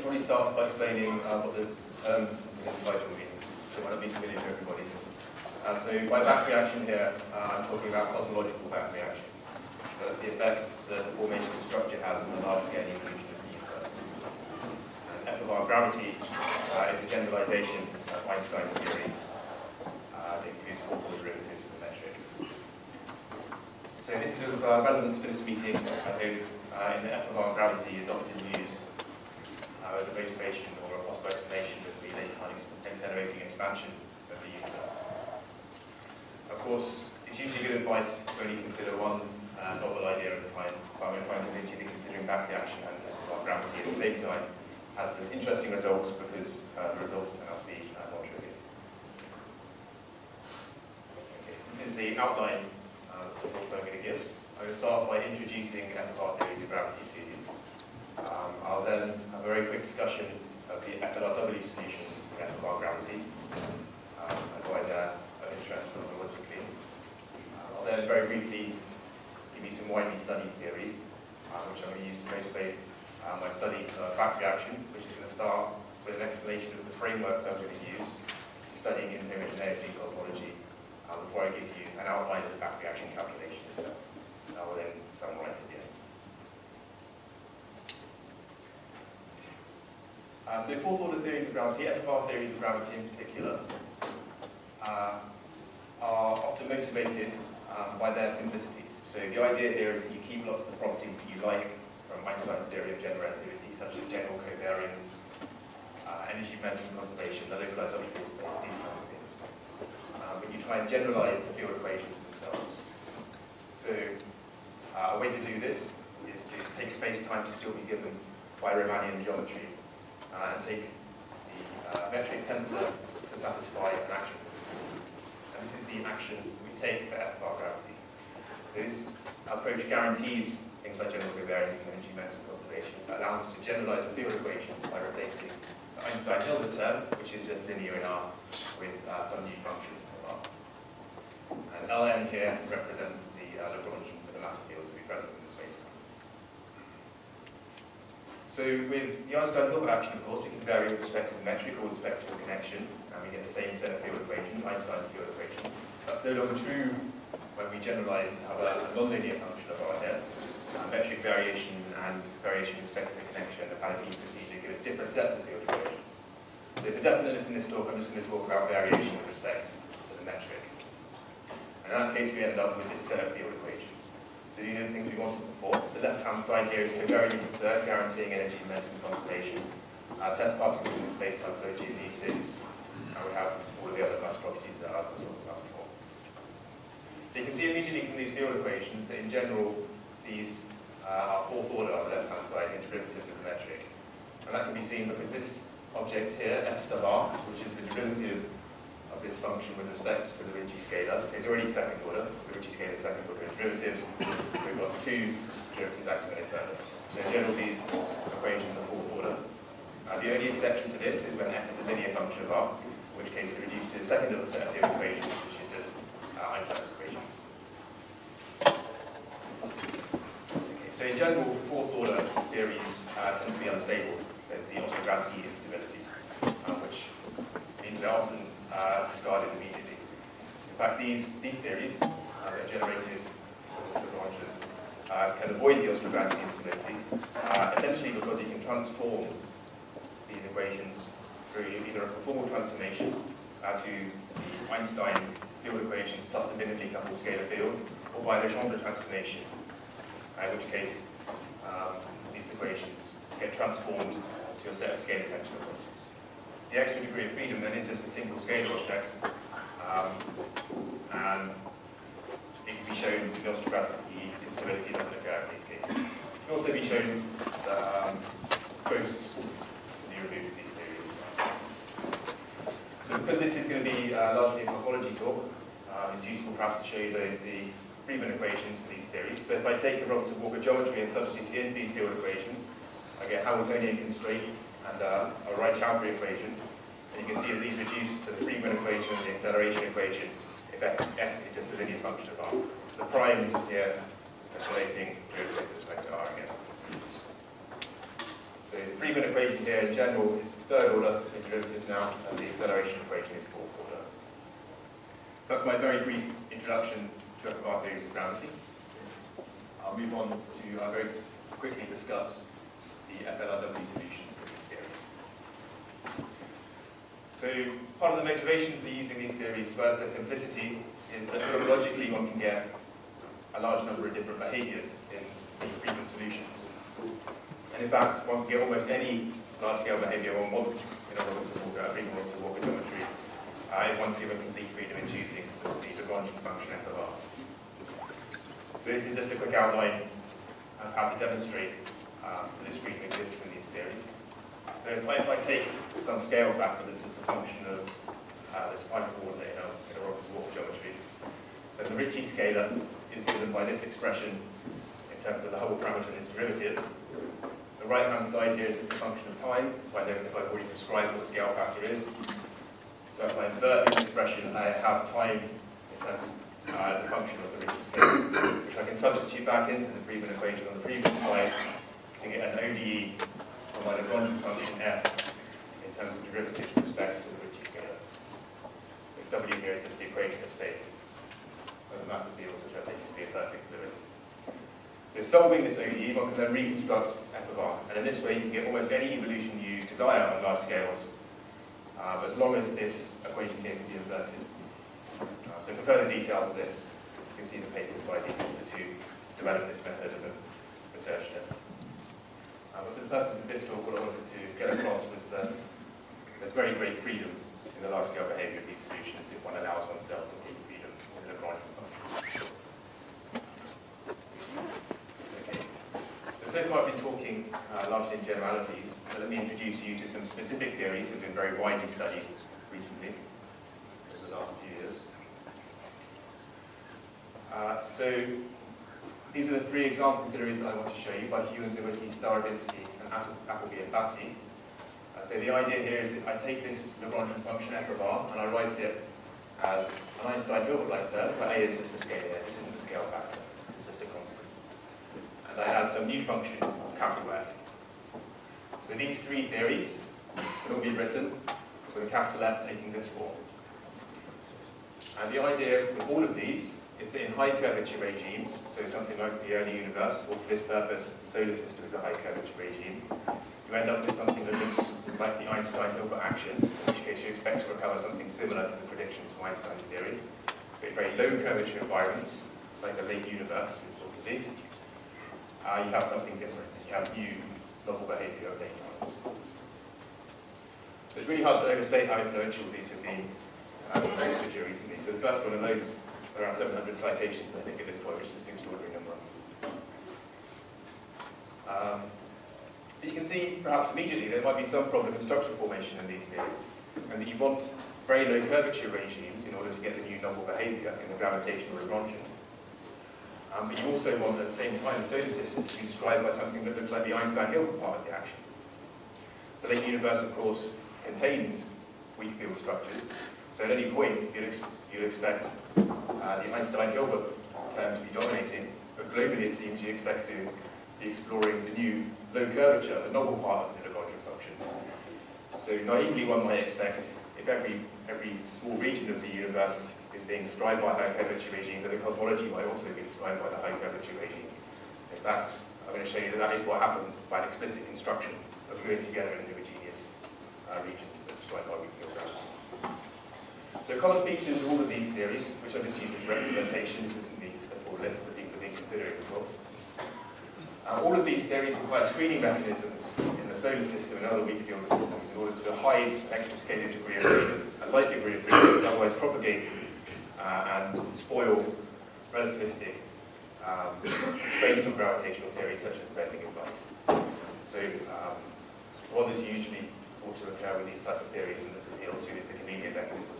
probably start by explaining what the terms in this title mean, so it might not be familiar to everybody. So by back reaction here, I'm talking about cosmological back reaction. So that's the effect that the formation of structure has on the large-scale evolution of the universe. And F of R gravity is a generalization of Einstein's theory that includes all the derivatives of the metric. So this is of relevance for this meeting, I hope, in the F of R gravity is often used as a motivation or a possible explanation of the late time accelerating expansion of the universe. Of course, it's usually good advice to only consider one novel idea at a time, but I'm going to try and convince you that considering back reaction and F of R gravity at the same time has some interesting results because the results turn out to be non-trivial. Okay, so this is the outline of the talk I'm going to give. I'm going to start by introducing F of R theories of gravity to you. I'll then have a very quick discussion of the FLRW solutions in F of R gravity, and why they're of interest phenomenologically. I'll then very briefly give you some widely studied theories, which I'm going to use to motivate my study of back reaction, which is going to start with an explanation of the framework that I'm going to use for studying homogeneity in cosmology, before I give you an outline of the back reaction calculation itself. I will then summarize at the end. So fourth order theories of gravity, F of R theories of gravity in particular, are often motivated by their simplicities. So the idea here is that you keep lots of the properties that you like from Einstein's theory of general relativity, such as general covariance, energy momentum conservation, the localized observable space, these kind of things. But you try and generalize the field equations themselves. So a way to do this is to take space-time to still be given by Riemannian geometry, and take the metric tensor to satisfy an action. And this is the action we take for F of R gravity. So this approach guarantees things like general covariance and energy momentum conservation, but allows us to generalize the field equations by replacing the Einstein-Hilbert term, which is just linear in R, with some new function of R. And Ln here represents the Lagrange for the matter fields to be present in the space. So with the Einstein-Hilbert action, of course, we can vary with respect to the metric or with respect to a connection, and we get the same set of field equations, Einstein's field equations. That's no longer true when we generalize to have a nonlinear function of R here. Metric variation and variation with respect to the connection, the Palanini procedure give us different sets of field equations. So for definiteness in this talk, I'm just going to talk about variation with respect to the metric. And in that case, we end up with this set of field equations. So you know the things we wanted before. The left-hand side here is covariant conserved, guaranteeing energy momentum conservation. Test particles in the space-time flow GV6. And we have all of the other nice properties that I was talking about before. So you can see immediately from these field equations that in general, these are fourth order on the left-hand side, the derivatives of the metric. And that can be seen because this object here, F sub R, which is the derivative of this function with respect to the Ricci scalar, is already second order. The Ricci scalar is second order derivatives. We've got two derivatives acting on it further. So in general, these equations are fourth order. The only exception to this is when F is a linear function of R, in which case they reduce to the second order set of the equations, which is just Einstein's equations. Okay, so in general, fourth order theories tend to be unstable. There's the Ostrogradski instability, which means they're often discarded immediately. In fact, these theories that are generated can avoid the Ostrogradski instability, essentially because you can transform these equations through either a conformal transformation to the Einstein field equations plus a minimally coupled scalar field, or by the Legendre transformation, in which case these equations get transformed to a set of scalar tensor equations. The extra degree of freedom then is just a single scalar object, and it can be shown that the Ostrogradski instability doesn't occur in these cases. It can also be shown that ghosts can be removed from these theories as well. So because this is going to be largely a cosmology talk, it's useful perhaps to show you the Riemann equations for these theories. So if I take the Robinson-Walker geometry and substitute in these field equations, I get Hamiltonian constraint and a Wright-Chowdhury equation. And you can see that these reduce to the Riemann equation and the acceleration equation if F is just a linear function of R. The primes here are relating derivatives with respect to R again. So the Friedmann equation here in general is third order derivative now, and the acceleration equation is fourth order. So that's my very brief introduction to FFR theories of gravity. I'll move on to very quickly discuss the FLRW solutions to these theories. So part of the motivation for using these theories, as well as their simplicity, is that logically one can get a large number of different behaviours in the Friedmann solutions. And in fact, one can get almost any large-scale behaviour one wants in order to walk with geometry if one's given complete freedom in choosing the Lagrangian function FLR. So this is just a quick outline of how to demonstrate that this freedom exists in these theories. So if I take some scale factor that's just a function of the time coordinate in a walk geometry, then the Ricci scalar is given by this expression in terms of the Hubble parameter and its derivative. The right-hand side here is just a function of time, if I've already prescribed what the scale factor is. So if I invert this expression, I have time in terms as a function of the Ricci scalar, which I can substitute back into the Friedmann equation on the previous slide to get an ODE on my Lagrangian function f in terms of derivatives with respect to the Ricci scalar. So W here is just the equation of state of the mass of fields, which I take to be a perfect derivative. So solving this ODE, one can then reconstruct f of r, and in this way you can get almost any evolution you desire on large scales, as long as this equation here can be inverted. So for further details of this, you can see the papers by these authors who developed this method of research there. But for the purpose of this talk, what I wanted to get across was that there's very great freedom in the large scale behaviour of these solutions if one allows oneself complete freedom in the Lagrangian function. So far I've been talking largely in generalities, so let me introduce you to some specific theories that have been very widely studied recently, over the last few years. So these are the three example theories that I want to show you by Hugh, Zwicky, Starobinsky, and Appleby and Batty. So the idea here is that I take this Lagrangian function f of r and I write it as an Einstein-Hilbert-like term, but a is just a scalar here. This isn't a scale factor, it's just a constant. And I add some new function, capital F. So these three theories can all be written with a capital F taking this form. And the idea with all of these is that in high curvature regimes, so something like the early universe, or for this purpose, the solar system is a high curvature regime, you end up with something that looks like the Einstein-Hilbert action, in which case you expect to recover something similar to the predictions from Einstein's theory. So in very low curvature environments, like the late universe is sort of big, you have something different. You have new novel behavior of late times. So it's really hard to overstate how influential these have been in literature recently. So the first one of those, around 700 citations, I think, at this point, which is an extraordinary number. But you can see, perhaps immediately, there might be some problem in structural formation in these theories, and that you want very low curvature regimes in order to get the new novel behavior in the gravitational Lagrangian. But you also want, at the same time, the solar system to be described by something that looks like the Einstein-Hilbert part of the action. The late universe, of course, contains weak field structures, so at any point, you'd expect the Einstein-Hilbert term to be dominating, but globally it seems you expect to be exploring the new low curvature, the novel part of the Lagrangian function. So naively one might expect, if every small region of the universe is being described by a high curvature regime, that the cosmology might also be described by the high curvature regime. In fact, I'm going to show you that that is what happened by an explicit construction of gluing together in homogeneous regions that described by weak field gravity. So common features of all of these theories, which I've just used as representation, this isn't the full list that people have been considering, of course. All of these theories require screening mechanisms in the solar system and other weak field systems in order to hide an extra-scalar degree of freedom, a light degree of freedom, and otherwise propagate and spoil relativistic strains of gravitational theory, such as the bending of light. So what is usually thought to occur with these types of theories and that's appealed to is the convenient mechanism.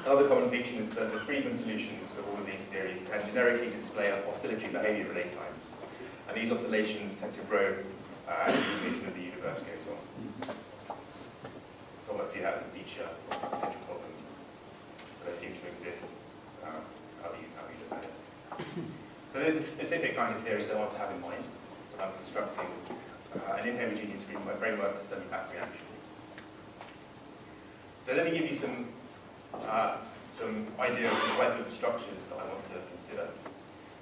Another common feature is that the Friedmann solutions of all of these theories can generically display oscillatory behavior at late times. And these oscillations tend to grow as the evolution of the universe goes on. So let's see that as a feature or a potential problem that seems to exist. How do you look at it? So there's a specific kind of theories that I want to have in mind. So when I'm constructing an inhomogeneous framework to study back reaction. So let me give you some idea of the type of structures that I want to consider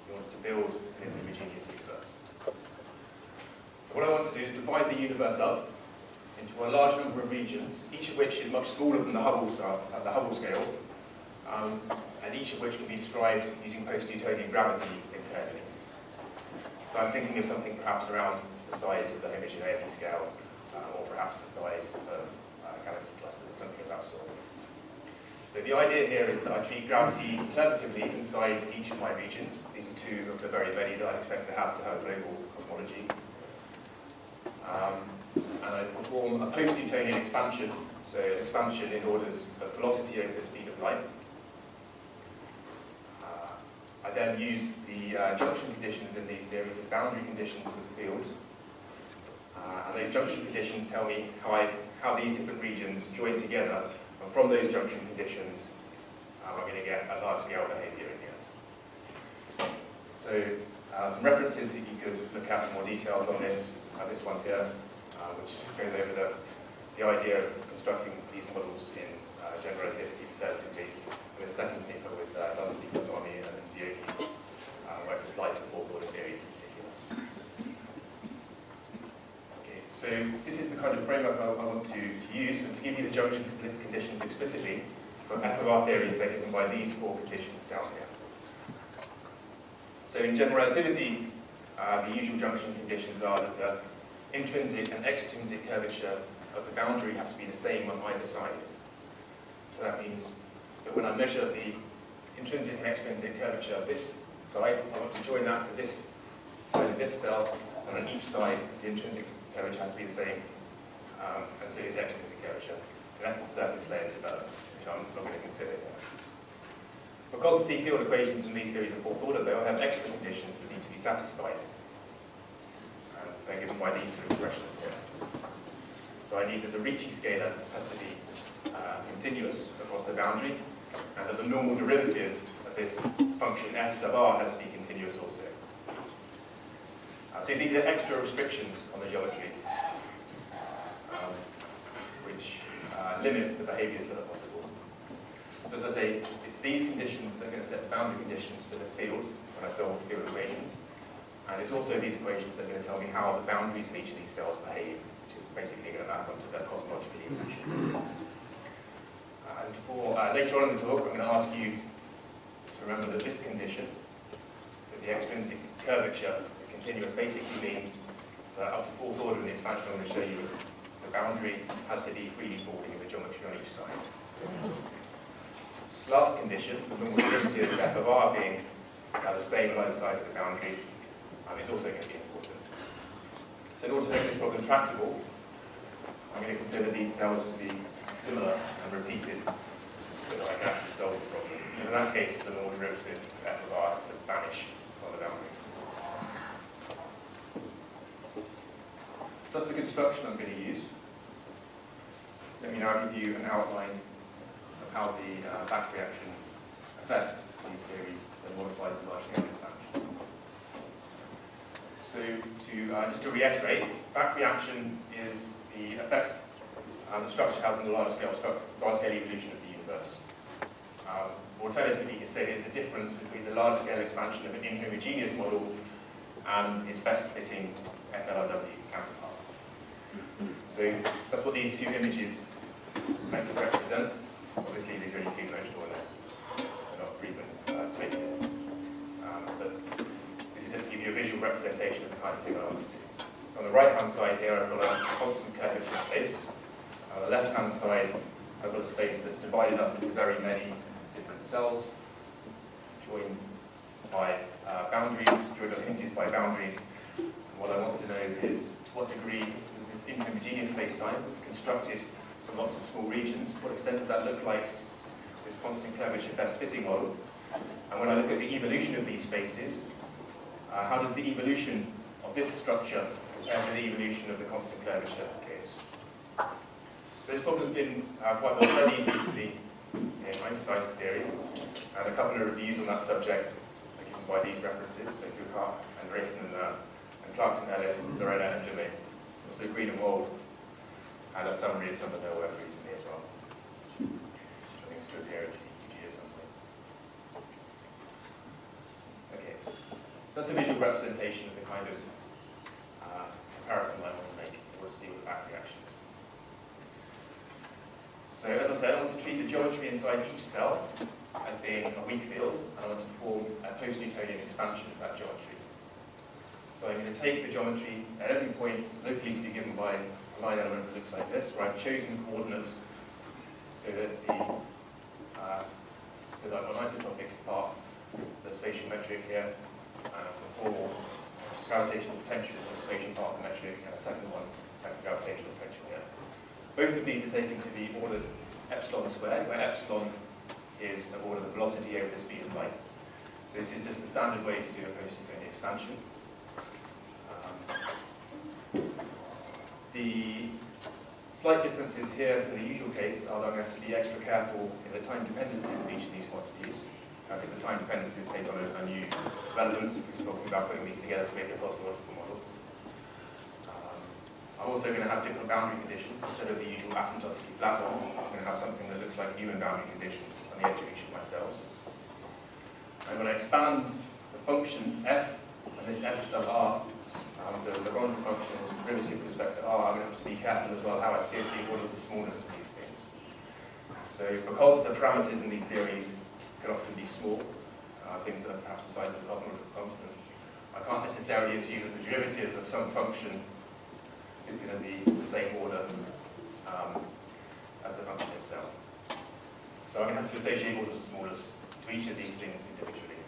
in order to build an inhomogeneous universe. So what I want to do is divide the universe up into a large number of regions, each of which is much smaller than the Hubble scale, and each of which can be described using post-Newtonian gravity internally. So I'm thinking of something perhaps around the size of the homogeneity scale, or perhaps the size of galaxy clusters, or something of that sort. So the idea here is that I treat gravity interpretively inside each of my regions. These are two of the very many that I expect to have global cosmology. And I perform a post-Newtonian expansion, so an expansion in orders of velocity over the speed of light. I then use the junction conditions in these theories as boundary conditions for the fields. And those junction conditions tell me how these different regions join together, and from those junction conditions, I'm going to get a large-scale behavior in here. So some references that you could look at, more details on this one here, which goes over the idea of constructing these models in general relativity, relativity, with a second paper with Dunsby, Kazami, and Zioki, where it's applied to four-order theories in particular. Okay, so this is the kind of framework I want to use, and to give you the junction conditions explicitly, for f of r theories, they're given by these four conditions down here. So in general relativity, the usual junction conditions are that the intrinsic and extrinsic curvature of the boundary have to be the same on either side. So that means that when I measure the intrinsic and extrinsic curvature of this side, I want to join that to this side of this cell, and on each side, the intrinsic curvature has to be the same, and so is extrinsic curvature, unless the surface layer is developed, which I'm not going to consider here. Because the field equations in these series are fourth order, they all have extra conditions that need to be satisfied. And they're given by these two expressions here. So I need that the Ricci scalar has to be continuous across the boundary, and that the normal derivative of this function f sub r has to be continuous also. So these are extra restrictions on the geometry, which limit the behaviors that are possible. So as I say, it's these conditions that are going to set the boundary conditions for the fields when I solve the field equations. And it's also these equations that are going to tell me how the boundaries of each of these cells behave, which is basically going to map onto their cosmological evolution. And for later on in the talk, I'm going to ask you to remember that this condition, that the extrinsic curvature, the continuous, basically means that up to fourth order in the expansion I'm going to show you, the boundary has to be freely falling in the geometry on each side. This last condition, the normal derivative of f of r being the same on either side of the boundary, is also going to be important. So in order to make this problem tractable, I'm going to consider these cells to be similar and repeated so that I can actually solve the problem. And in that case, the normal derivative of f of r has to vanish on the boundary. That's the construction I'm going to use. Let me now give you an outline of how the back reaction affects these theories and modifies the large-scale expansion. So just to reiterate, back reaction is the effect the structure has on the large-scale evolution of the universe. Alternatively, you can say it's a difference between the large-scale expansion of an inhomogeneous model and its best-fitting FLRW counterpart. So that's what these two images meant to represent. Obviously, these are only two-dimensional and they're not frequent spaces. But this is just to give you a visual representation of the kind of thing I want to do. So on the right-hand side here, I've got a constant curvature space. On the left-hand side, I've got a space that's divided up into very many different cells, joined by boundaries, joined on hinges by boundaries. And what I want to know is to what degree is this inhomogeneous space-time constructed from lots of small regions? To what extent does that look like this constant curvature best-fitting model? And when I look at the evolution of these spaces, how does the evolution of this structure compare to the evolution of the constant curvature case? So this problem's been quite well studied recently in Einstein's theory, and a couple of reviews on that subject are given by these references, so Foucault, Andreessen, and and Clarkson, Ellis, Lorena, and Germain. Also Green and Wold had a summary of some of their work recently as well. I think it's good here at the CQG or something. Okay, so that's a visual representation of the kind of comparison I want to make. We'll see what the back reaction is. So as I said, I want to treat the geometry inside each cell as being a weak field, and I want to form a post-Newtonian expansion of that geometry. So I'm going to take the geometry at every point locally to be given by a line element that looks like this, where I've chosen coordinates so that I've got an isotopic part, the spatial metric here, and four gravitational potentials on the spatial part of the metric, and a second gravitational potential here. Both of these are taken to be ordered epsilon squared, where epsilon is the order of the velocity over the speed of light. So this is just the standard way to do a post-Newtonian expansion. The slight differences here to the usual case are that I'm going to have to be extra careful in the time dependencies of each of these quantities, because the time dependencies take on a new relevance if we're talking about putting these together to make a cosmological model. I'm also going to have different boundary conditions. Instead of the usual asymptotically flat ones, I'm going to have something that looks like Newman boundary conditions on the edge of each of my cells. I'm going to expand the functions f and this f sub r, the Lagrange function is derivative with respect to r. I'm going to have to be careful as well how I associate orders of smallness of these things. So because the parameters in these theories can often be small, things that are perhaps the size of the cosmological constant, I can't necessarily assume that the derivative of some function is going to be the same order as the function itself. So I'm going to have to associate orders of smallness to each of these things individually.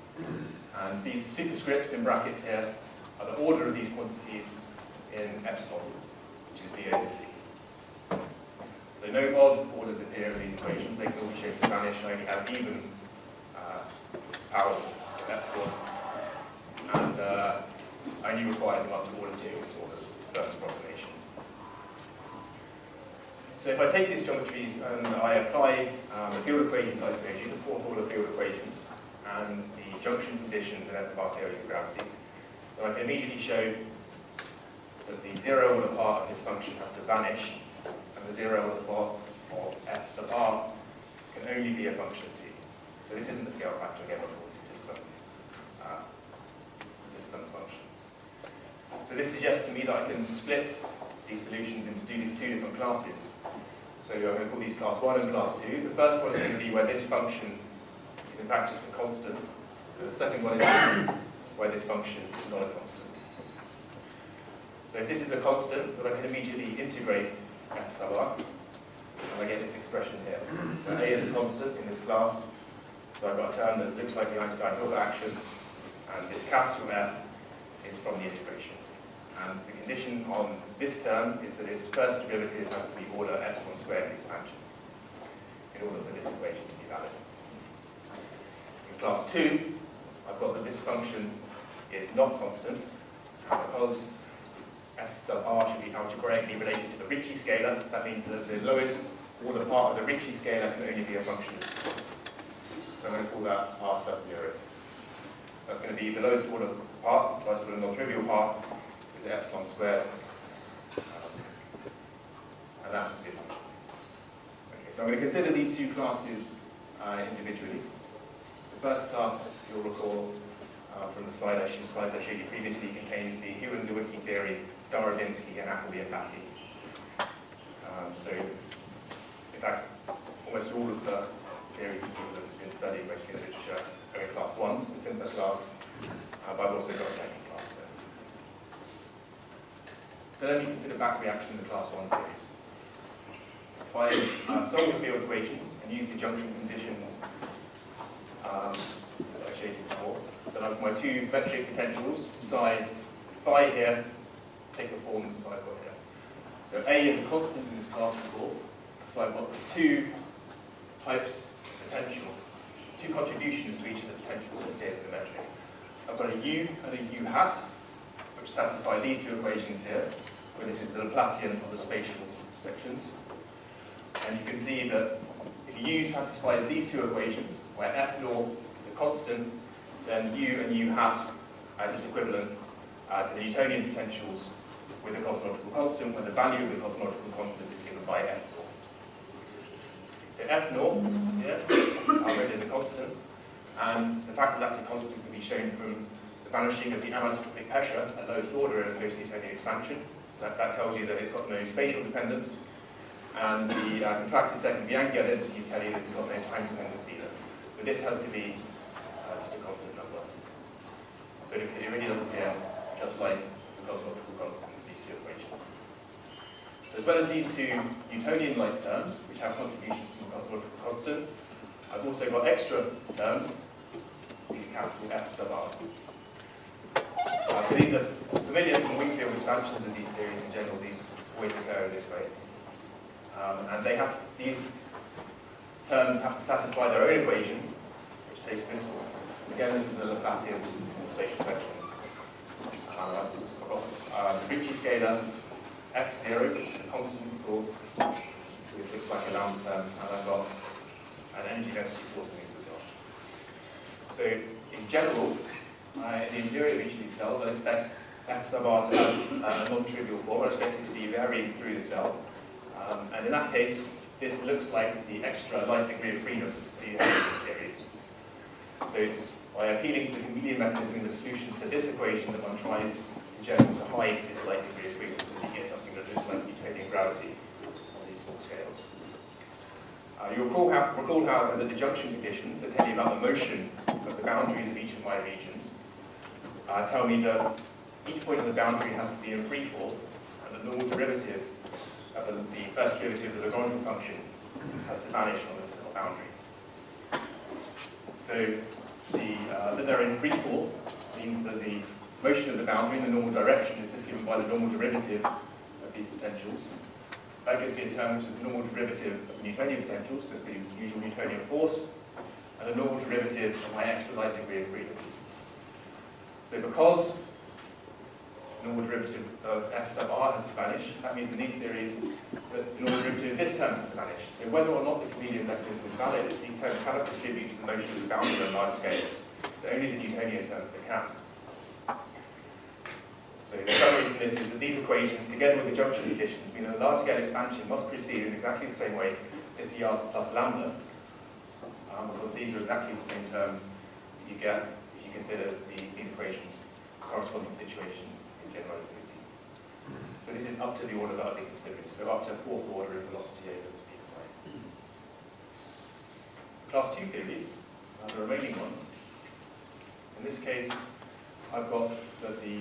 And these superscripts in brackets here are the order of these quantities in epsilon, which is B over C. So no odd orders appear in these equations. They can all be shaped to vanish. I only have even powers of epsilon. And I only require them up to order 2 as orders, first approximation. So if I take these geometries and I apply the field equations I associate, the fourth order field equations, and the junction conditions in F-bar theory of gravity, then I can immediately show that the zero order part of this function has to vanish, and the zero order part of f sub r can only be a function of t. So this isn't the scale factor again, of course, it's just some function. So this suggests to me that I can split these solutions into two different classes. So I'm going to call these class 1 and class 2. The first one is going to be where this function is in fact just a constant. And the second one is where this function is not a constant. So if this is a constant, then I can immediately integrate f sub r, and I get this expression here. So A is a constant in this class, so I've got a term that looks like the Einstein-Hilbert action, and this capital F is from the integration. And the condition on this term is that its first derivative has to be order epsilon squared in expansion in order for this equation to be valid. In class 2, I've got that this function is not constant, and because f sub r should be algebraically related to the Ricci scalar, that means that the lowest order part of the Ricci scalar can only be a function of 0. So I'm going to call that r sub 0. That's going to be the lowest order part, lowest order non-trivial part, is epsilon squared, and that has to be a function. Okay, so I'm going to consider these two classes individually. The first class, you'll recall from the slides I showed you previously, contains the Hugin-Zwicky theory, Starodinsky, and Appleby and Batty. So, in fact, almost all of the theories that have been studied mostly in the literature are in class 1, the simpler class, but I've also got a second class there. So let me consider back reaction in the class 1 theories. If I solve the field equations and use the junction conditions that I showed you before, then I've my two metric potentials, psi, phi here, take the forms that I've got here. So A is a constant in this class before, so I've got two types of potential, two contributions to each of the potentials that appears in the metric. I've got a U and a U hat, which satisfy these two equations here, where this is the Laplacian of the spatial sections. And you can see that if U satisfies these two equations, where F naught is a constant, then U and U hat are just equivalent to the Newtonian potentials with a cosmological constant when the value of the cosmological constant is given by F naught. So F naught here, I've read as a constant, and the fact that that's a constant can be shown from the vanishing of the anisotropic pressure at lowest order in a post-Newtonian expansion. That tells you that it's got no spatial dependence, and the contracted second Bianchi identities tell you that it's got no time dependence either. So this has to be just a constant number. So it really doesn't appear just like the cosmological constant in these two equations. So as well as these two Newtonian-like terms, which have contributions to the cosmological constant, I've also got extra terms, these capital F sub r. So these are familiar from Wingfield expansions of these theories in general. These always occur in this way. And these terms have to satisfy their own equation, which takes this form. Again, this is a Laplacian spatial sections. I've got the Ricci scalar F0, a constant for which looks like a lambda term, and I've got an energy density source in these as well. So in general, in the interior of each of these cells, I expect F sub r to have a non-trivial form. I expect it to be varying through the cell. And in that case, this looks like the extra light degree of freedom that you have in this series. So it's by appealing to the chameleon mechanism, the solutions to this equation that one tries in general to hide this light degree of freedom so that you get something that looks like Newtonian gravity on these small scales. You recall, however, that the junction conditions that tell you about the motion of the boundaries of each of my regions tell me that each point of the boundary has to be in free fall, and the normal derivative of the first derivative of the Lagrangian function has to vanish on this little boundary. So that they're in free fall means that the motion of the boundary in the normal direction is just given by the normal derivative of these potentials. So that gives me a term which is the normal derivative of Newtonian potentials, just the usual Newtonian force, and the normal derivative of my extra light degree of freedom. So because the normal derivative of F sub r has to vanish, that means in these theories that the normal derivative of this term has to vanish. So whether or not the chameleon mechanism is valid, these terms cannot contribute to the motion of the boundary on large scales. They're only the Newtonian terms that can. So the summary from this is that these equations, together with the junction conditions, mean that a large-scale expansion must proceed in exactly the same way as dr plus lambda, because these are exactly the same terms that you get if you consider these equations corresponding situation in generalizability. So this is up to the order that I've been considering, so up to fourth order in velocity over the speed of light. Class 2 theories are the remaining ones. In this case, I've got that the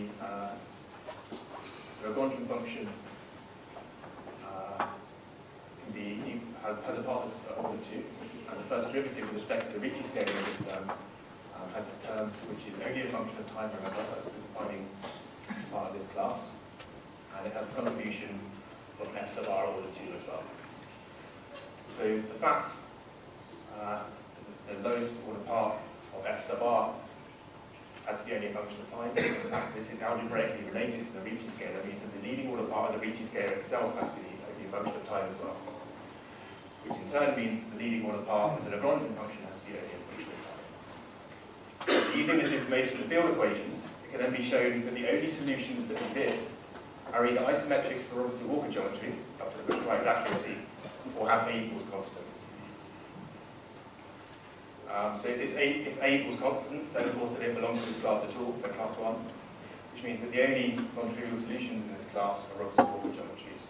Lagrangian function has a path that's order 2, and the first derivative with respect to the Ricci scalar of this term has a term which is only a function of time, remember, that's the defining part of this class, and it has a contribution from F sub r order 2 as well. So the fact the lowest order part of F sub r has to be only a function of time. In fact, this is algebraically related to the Ricci scalar. That means that the leading order part of the Ricci scalar itself has to be only a function of time as well. Which in turn means that the leading order part of the Lagrangian function has to be only a function of time. So using this information in the field equations, it can then be shown that the only solutions that exist are either isometric for Robinson-Walker geometry, up to the prescribed accuracy, or have A equals constant. So if A equals constant, then of course they don't belong to this class at all, they're class 1, which means that the only non-trivial solutions in this class are Robinson-Walker geometries.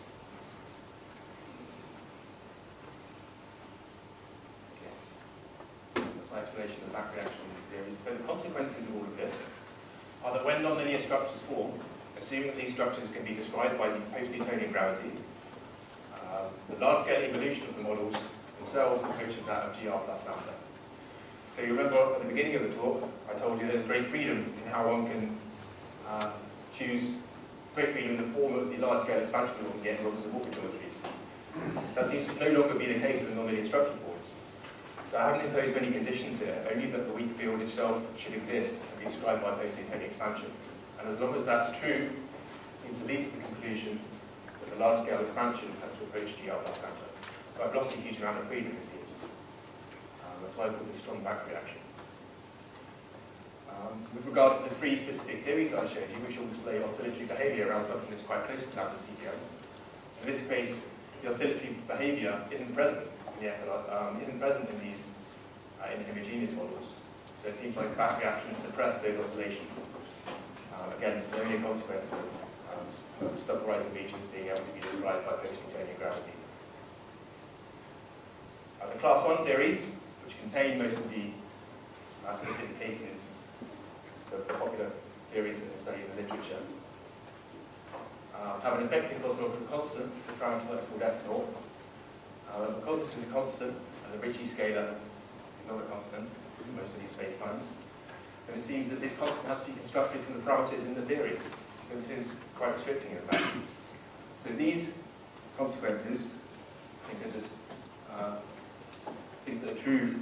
Okay. That's my explanation of the back reaction of these theories. So the consequences of all of this are that when nonlinear structures form, assuming that these structures can be described by the post-Newtonian gravity, the large-scale evolution of the models themselves approaches that of gr plus lambda. So you remember at the beginning of the talk, I told you there's great freedom in how one can choose great freedom in the form of the large-scale expansion that one can get in Robinson-Walker geometries. That seems to no longer be the case with nonlinear structural forms. So I haven't imposed any conditions here, only that the weak field itself should exist and be described by post-Newtonian expansion. And as long as that's true, it seems to lead to the conclusion that the large-scale expansion has to approach gr plus lambda. So I've lost a huge amount of freedom, it seems. That's why I call this strong back reaction. With regard to the three specific theories I showed you, which all display oscillatory behaviour around something that's quite close to that of CPO, in this case, the oscillatory behaviour isn't present in these homogeneous models. So it seems like back reactions suppress those oscillations. Again, it's only a consequence of sub-horizon regions being able to be described by post-Newtonian gravity. The class 1 theories, which contain most of the specific cases, the popular theories that are studied in the literature, have an effective cosmological constant, the parameter called f naught. Because this is a constant, and the Ricci scalar is not a constant in most of these spacetimes, then it seems that this constant has to be constructed from the parameters in the theory. So this is quite restricting, in fact. So these consequences, I think, are just things that are true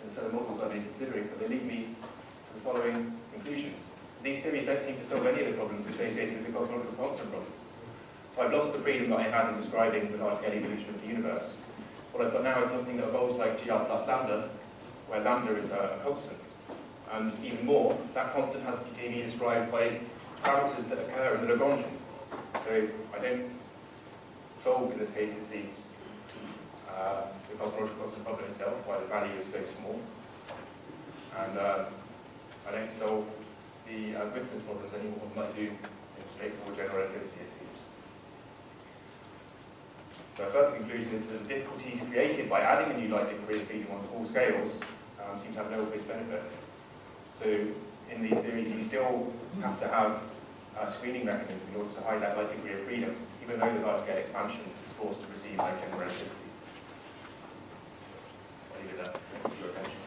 in the set of models I've been considering, but they lead me to the following conclusions. These theories don't seem to solve any of the problems associated with the cosmological constant problem. So I've lost the freedom that I had in describing the large-scale evolution of the universe. What I've got now is something that evolves like GR plus lambda, where lambda is a constant. And even more, that constant has to be described by parameters that occur in the Lagrangian. So I don't solve, in this case, it seems, the cosmological constant problem itself, why the value is so small. And I don't solve the coincidence problems any more than I do in straightforward general relativity, it seems. So a further conclusion is that the difficulties created by adding a new light degree of freedom on small scales seem to have no obvious benefit. So in these theories, you still have to have a screening mechanism in order to hide that light degree of freedom, even though the large-scale expansion is forced to receive high general relativity. I'll leave it there. Thank you for your attention.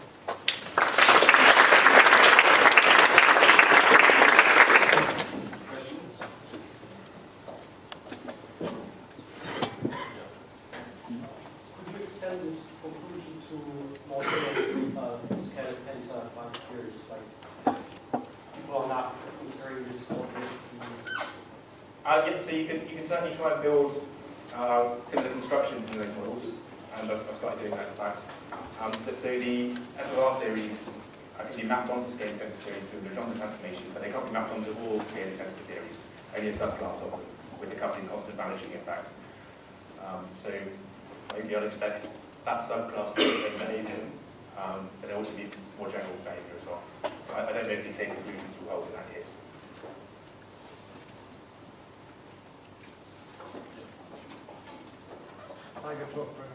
This conclusion to more scale tensor like theories, like people are not considering this obviously. Yes, so you can certainly try and build similar constructions in those models, and I've started doing that in fact. So the FOR theories can be mapped onto scale tensor theories through the Legendre transformation, but they can't be mapped onto all scale tensor theories, only a subclass of them, with the coupling constant vanishing in fact. So maybe I'd expect that subclass to be the same behaviour, but there ought to be more general behaviour as well. So I don't know if these same conclusions will hold in that case. Hi, Gotlloeber.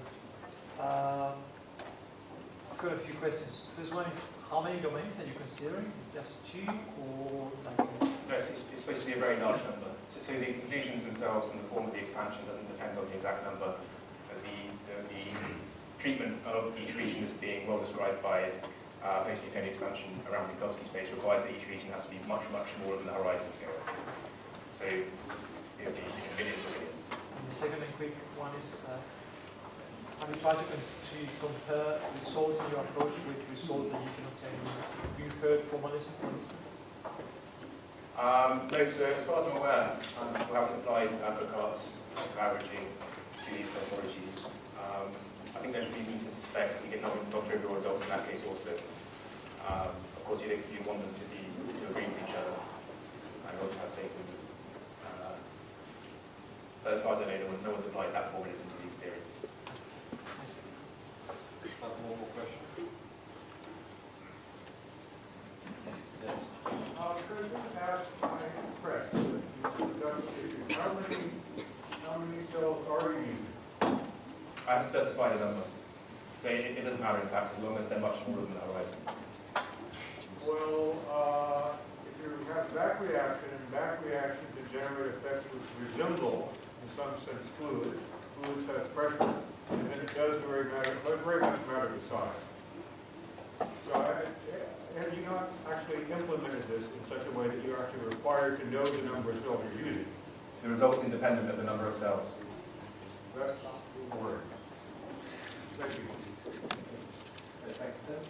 I've got a few questions. First one is, how many domains are you considering? Is it just 2 or like? No, it's supposed to be a very large number. So the conclusions themselves and the form of the expansion doesn't depend on the exact number. The treatment of each region as being well described by post-Newtonian expansion around Minkowski space requires that each region has to be much, much smaller than the horizon scale. So it would be billions of billions. And the second and quick one is, have you tried to compare results in your approach with results that you can obtain in inferred formalism, for instance? No, so as far as I'm aware, we haven't applied Burckhardt's averaging to these cosmologies. I think there's reason to suspect that we get non-trivial results in that case also. Of course, you want them to be agree with each other and also have taken. But as far as I know, no one's applied that formalism to these theories. One more question. Yes. Could you ask my question? How many cells are you using? I haven't specified a number. So it doesn't matter, in fact, as long as they're much smaller than the horizon. Well, if you have back reaction, and back reaction to generate effects which resemble, in some sense, fluids have pressure, and then it does very much matter the size. So have you not actually implemented this in such a way that you're actually required to know the number of cells you're using? The result's independent of the number of cells. That's the word. Thank you. Thanks, Tim.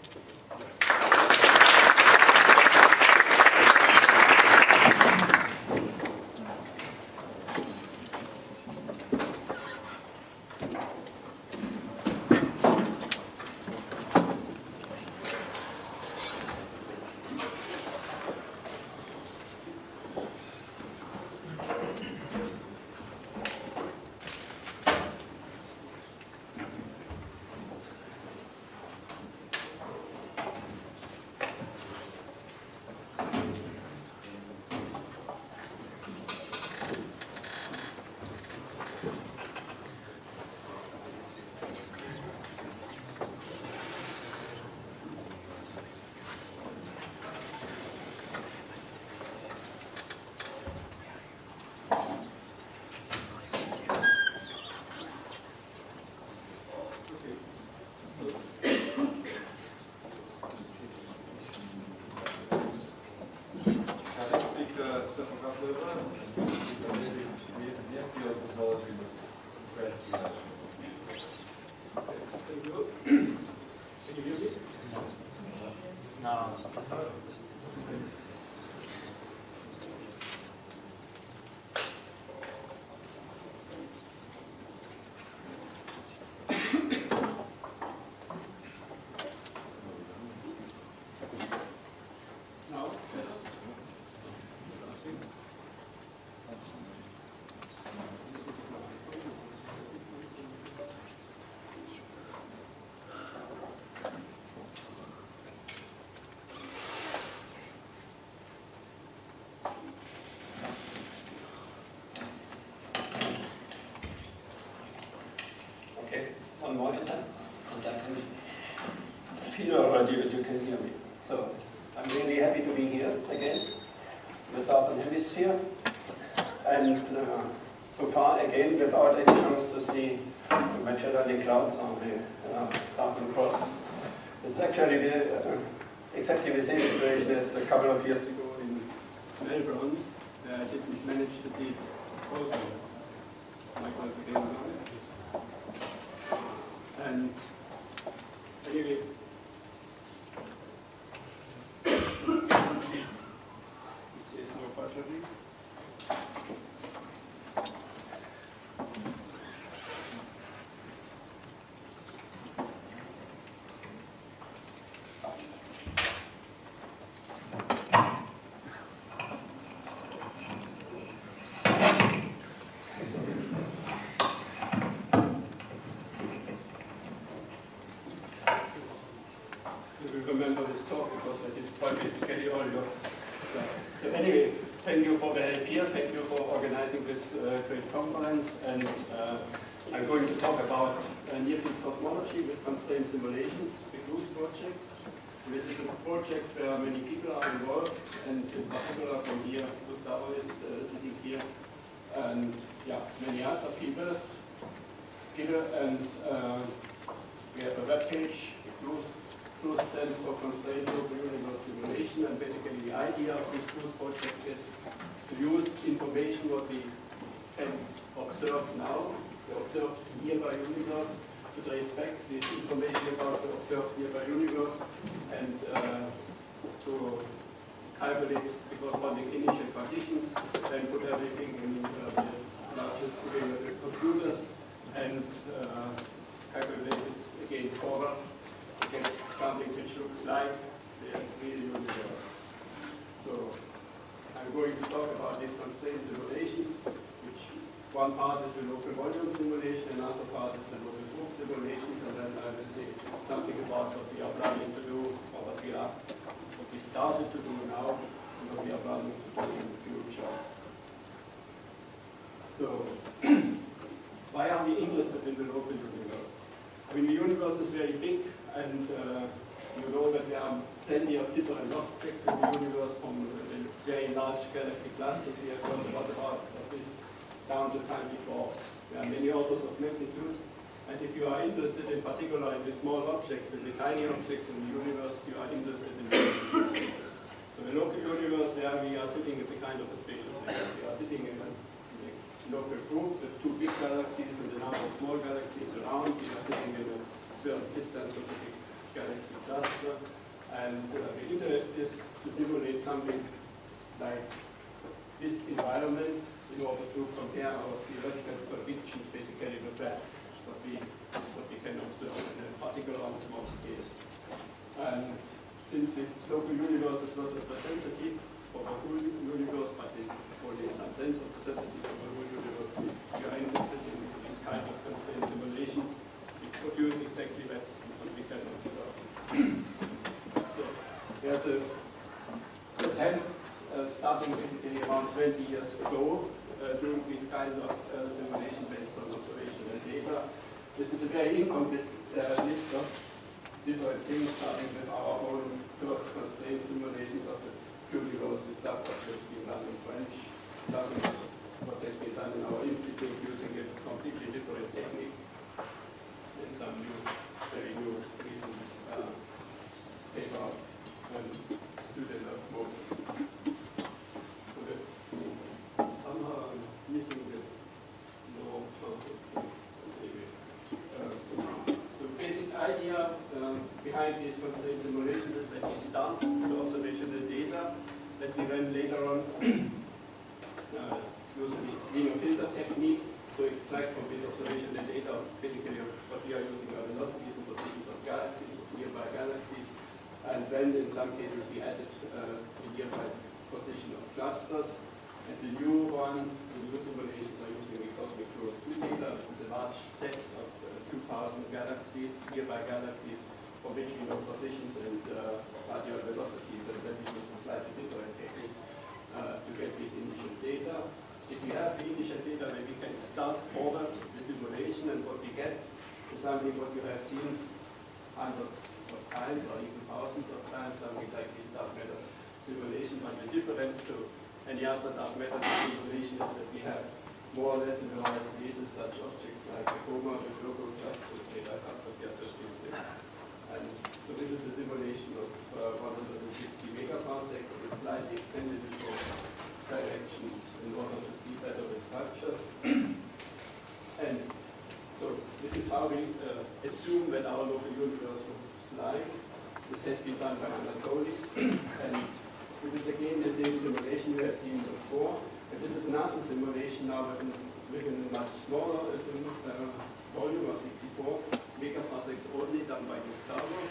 professor from Gotlloeber. We have the technologies of spread sessions. Thank you. Can you hear me? No. One more and I can feel already that you can hear me. So I'm really happy to be here again in the Southern Hemisphere, and so far again without any chance to see the Magellanic Clouds on the Southern Cross. It's actually exactly the same situation as a couple of years ago in Melbourne. I didn't manage to see it also. Mike was again on it. And anyway, it says no battery. Remember this talk because that is quite basically all your stuff. So anyway, thank you for the help here, thank you for organizing this great conference, and I'm going to talk about near-field cosmology with constraint simulations, the GLUES project. This is a project where many people are involved, and in particular from here, Gustavo is sitting here, and yeah, many other people. And we have a web page, GLUES stands for Constraint Local Universe Simulation, and basically the idea of this GLUES project is to use information what we can observe now, the observed nearby universe, to trace back this information about the observed nearby universe, and to calculate the corresponding initial conditions, then put everything in the largest available computers, and calculate it again forward. Something which looks like the real universe. So I'm going to talk about these constraint simulations, which one part is the local volume simulation, another part is the local group simulations, and then I will say something about what we are planning to do, or what we started to do now, and what we are planning to do in the future. So why are we interested in the local universe? I mean, the universe is very big, and you know that there are plenty of different objects in the universe, from very large galaxy clusters. We have heard a lot about this, down to tiny dwarfs. There are many orders of magnitude, and if you are interested in particular in the small objects, in the tiny objects in the universe, you are interested in this. So the local universe, there we are sitting as a kind of a spatial space. We are sitting in a local group with two big galaxies and a number of small galaxies around. We are sitting in a certain distance of the big galaxy cluster, and the interest is to simulate something like this environment in order to compare our theoretical predictions basically with that, what we can observe in a particular on small scale. And since this local universe is not representative for the whole universe, but is only in some sense representative for the whole universe, we are interested in these kind of constraint simulations which produce exactly that what we can observe. So there's a attempt starting basically around 20 years ago, doing these kinds of simulation based on observation and data. This is a very incomplete list of different things, starting with our own first constraint simulations of the universe, stuff that has been done in French, starting with what has been done in our institute using a completely different technique, and some new, very new recent paper student of Mo. So the like these constraint simulations is that we start with observational data that we then later on use the linear filter technique to extract from this observational data, basically of what we are using are velocities and positions of galaxies, of nearby galaxies, and then in some cases we added the nearby position of clusters. And the new one, the new simulations are using the cosmic close 2 data. This is a large set of 2,000 galaxies, nearby galaxies, for which we know positions and radial velocities, and then we use a slightly different technique to get this initial data. If we have the initial data, then we can start forward the simulation, and what we get is something what you have seen hundreds of times or even thousands of times, something like this dark matter simulation. But the difference to any other dark matter simulation is that we have more or less in the right places such objects like the coma, the local cluster, the data factor, the other space. And so this is a simulation of 160 megaparsec, with slightly extended directions in order to see better the structures. And so this is how we assume that our local universe looks like. This has been done by Anatoly. And this is again the same simulation you have seen before. And this is another simulation now within a much smaller volume of 64 megaparsecs only, done by Gotlloeber,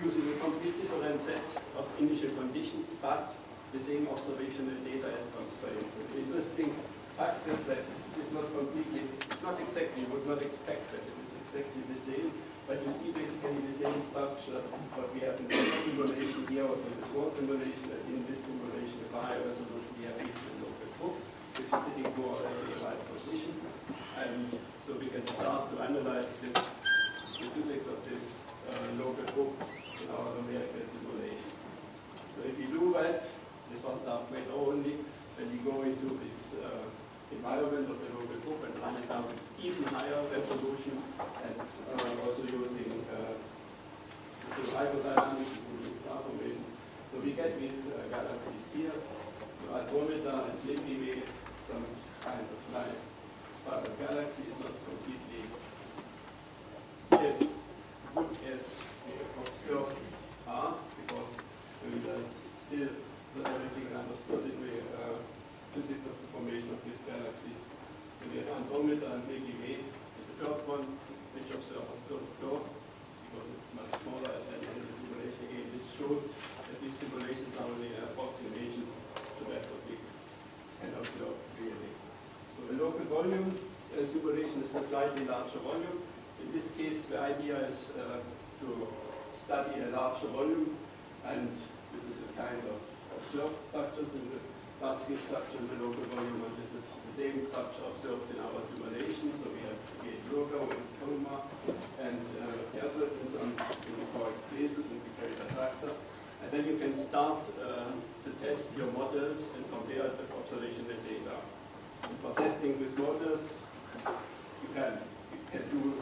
using a completely different set of initial conditions, but the same observational data as constraint. The interesting fact is that it's not completely, it's not exactly, you would not expect that it is exactly the same, but you see basically the same structure what we have in the simulation here, also in the small simulation, and in this simulation, the higher resolution, we have the local group, which is sitting more or less in the right position. And so we can start to analyze this, the physics of this local group in our numerical simulations. So if you do that, this was dark matter only, then we go into this environment of the local group and run it down with even higher resolution, and also using the hydrodynamics, including star formation. So we get these galaxies here. So Andromeda and Milky Way, some kind of nice spiral galaxies, not completely as good as we observed are, because there's still not everything understood in the physics of the formation of these galaxies. So we have Andromeda and Milky Way. The third one, which observers don't know, because it's much smaller as in the simulation again, it shows that these simulations are only an approximation to that what we can observe really. So the local volume simulation is a slightly larger volume. In this case, the idea is to study a larger volume, and this is a kind of observed structures in the large-scale structure in the local volume, and this is the same structure observed in our simulation. So we have Gotlloeber and coma and aerosols in some correct places in the greater factor. And then you can start to test your models and compare it with observational data. And for testing these models, you can do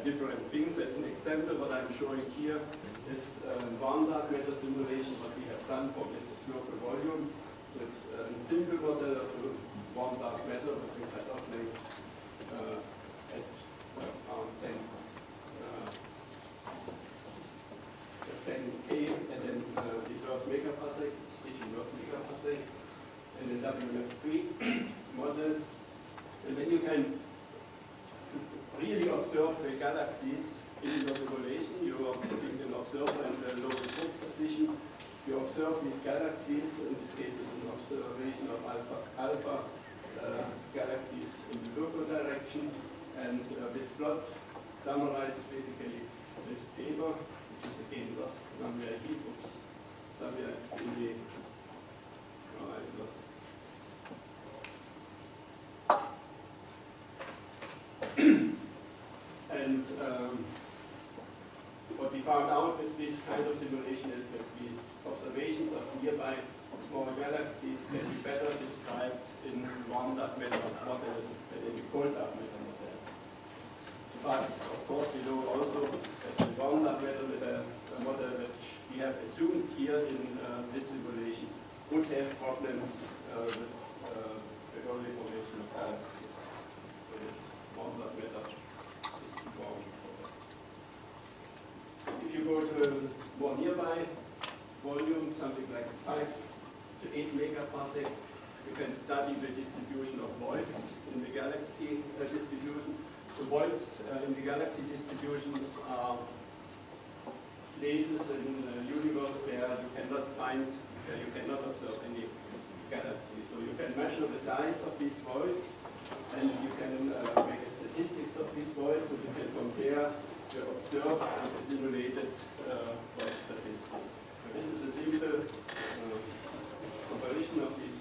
different things. As an example, what I'm showing here is one dark matter simulation, what we have done for this local volume. So it's a simple model of one dark matter with a cutoff length at around 10K, and then the first megaparsec, each inverse megaparsec, and then WF3 model. And then you can really observe the galaxies in the simulation. You are putting an observer in the local group position. You observe these galaxies, in this case it's an observation of alpha galaxies in the local direction, and this plot summarizes basically this paper, which is again lost somewhere here, somewhere in the, I lost. And what we found out with this kind of simulation is that these observations of nearby small galaxies can be better described in one dark matter model than in the cold dark matter model. But of course we know also that the one dark matter with a model which we have assumed here in this simulation would have problems with the early formation of galaxies. So this one dark matter is wrong. If you go to study the distribution of voids in the galaxy distribution. The voids in the galaxy distribution are places in the universe where you cannot find, where you cannot observe any galaxy. So you can measure the size of these voids, and you can make statistics of these voids, and you can compare the observed and the simulated void statistics. So this is a simple comparison of these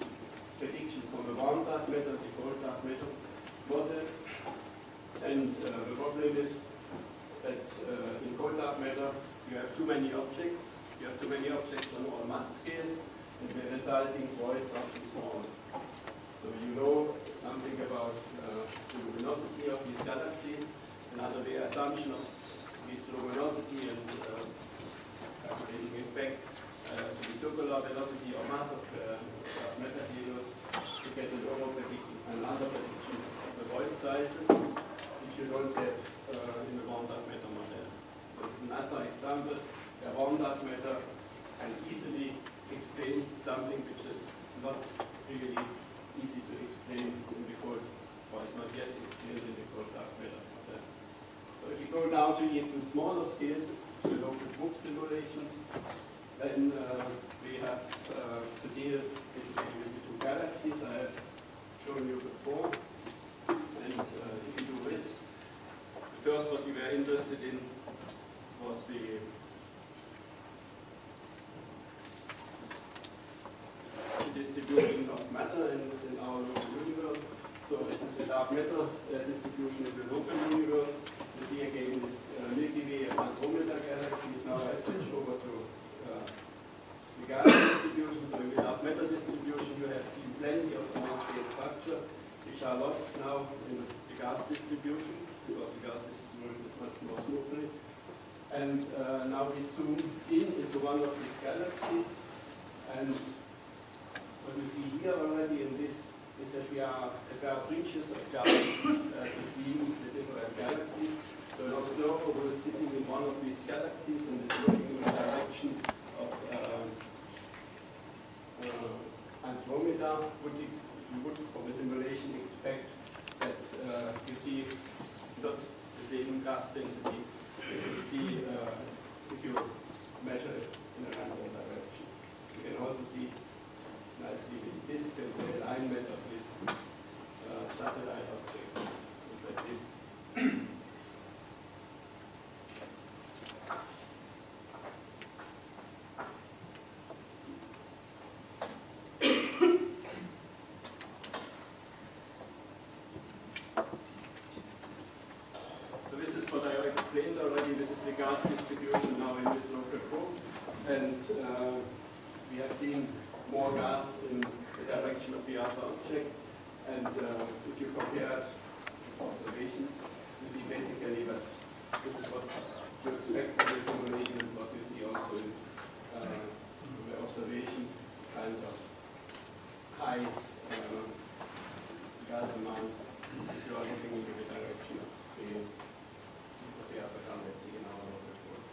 predictions from the warm dark matter, the cold dark matter model. And the problem is that in cold dark matter you have too many objects. You have too many objects on all mass scales, and the resulting voids are too small. So you know something about the luminosity of these galaxies, and under the assumption of this luminosity and calculating it back to the circular velocity or mass of matter halos, to get an under prediction of the void sizes, which you don't have in the warm dark matter model. So it's another example where warm dark matter can easily explain something which is not really easy to explain in the cold, or is not yet explained in the cold dark matter model. So if you go now to even smaller scales, to the local book simulations, then we have to deal basically with the two galaxies I have shown you before. And if you do this, first what we were interested in was the distribution of matter in our local universe. So this is a dark matter distribution in the local universe. You see again this Milky Way and Andromeda galaxies. Now I switch over to the gas distribution. So in the dark matter distribution you have seen plenty of small scale structures which are lost now in the gas distribution, because the gas distribution is much more smoothly. And now we zoom into one of these galaxies, and what you see here already in this is that there are breaches of gas between the different galaxies. So an observer who is sitting in one of these galaxies and is looking in the direction of Andromeda you would from the simulation expect that you see not the same gas density that you see if you measure it in a random direction. You can also see nicely this disk and the alignment of this satellite object. Like this. Already, this is the gas distribution now in this local book, and we have seen more gas in the direction of the other object, and if you compare it with observations, you see basically that this is what you expect from the simulation and what you see also in the observation, kind of high gas amount if you are looking into the direction of the other galaxy in our local book.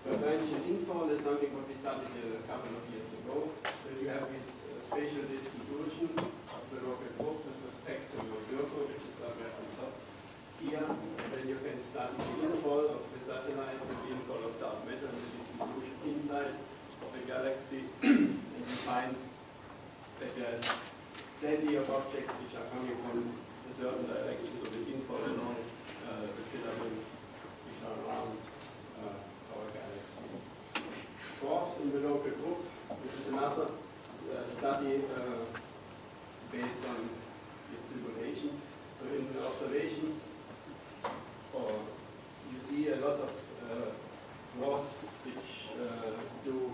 The dimension infall is something what we studied a couple of years ago. So you have this spatial distribution of the local book with respect to your Virgo, which is somewhere on top here. And then you can study the infall of the satellites and the infall of dark matter and the distribution inside of the galaxy. And you find that there's plenty of objects which are coming from a certain direction. So this infall along the filaments which are around our galaxy. Dwarfs in the local book. This is another study based on this simulation. So in the observations, you see a lot of dwarfs which do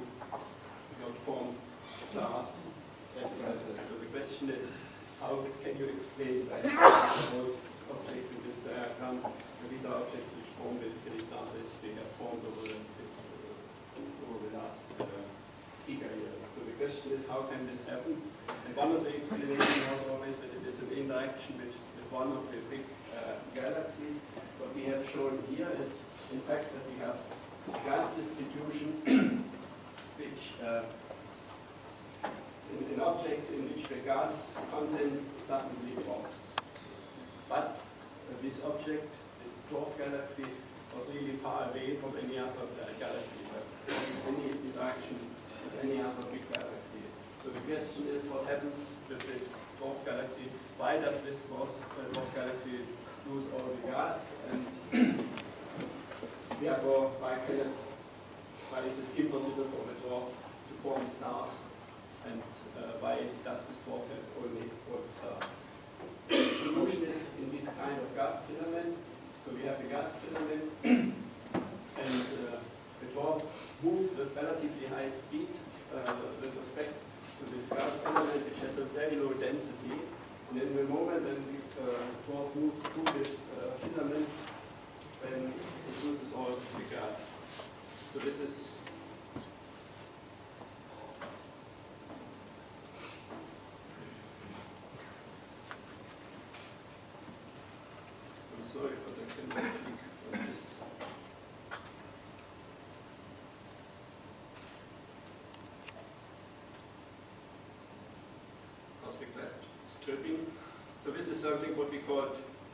not form stars at present. So the question is, how can you explain that those objects in this diagram? These are objects which form basically stars as they have formed over the last giga-years. So the question is, how can this happen? And one of the explanations was always that it is an interaction with one of the big galaxies. What we have shown here is, in fact, that we have gas distribution which an object in which the gas content suddenly drops. But this object, this dwarf galaxy, was really far away from any other galaxy, but any interaction with any other big galaxy. So the question is, what happens with this dwarf galaxy? Why does this dwarf galaxy lose all the gas? And therefore, why is it impossible for the dwarf to form stars? And why does this dwarf have only one star? The solution is in this kind of gas filament. So we have a gas filament, and the dwarf moves with relatively high speed with respect to this gas filament, which has a very low density. And in the moment when the dwarf moves through this filament, then it loses all the gas. So this is sorry, but I cannot click on this. Cosmic web stripping. So this is something what we call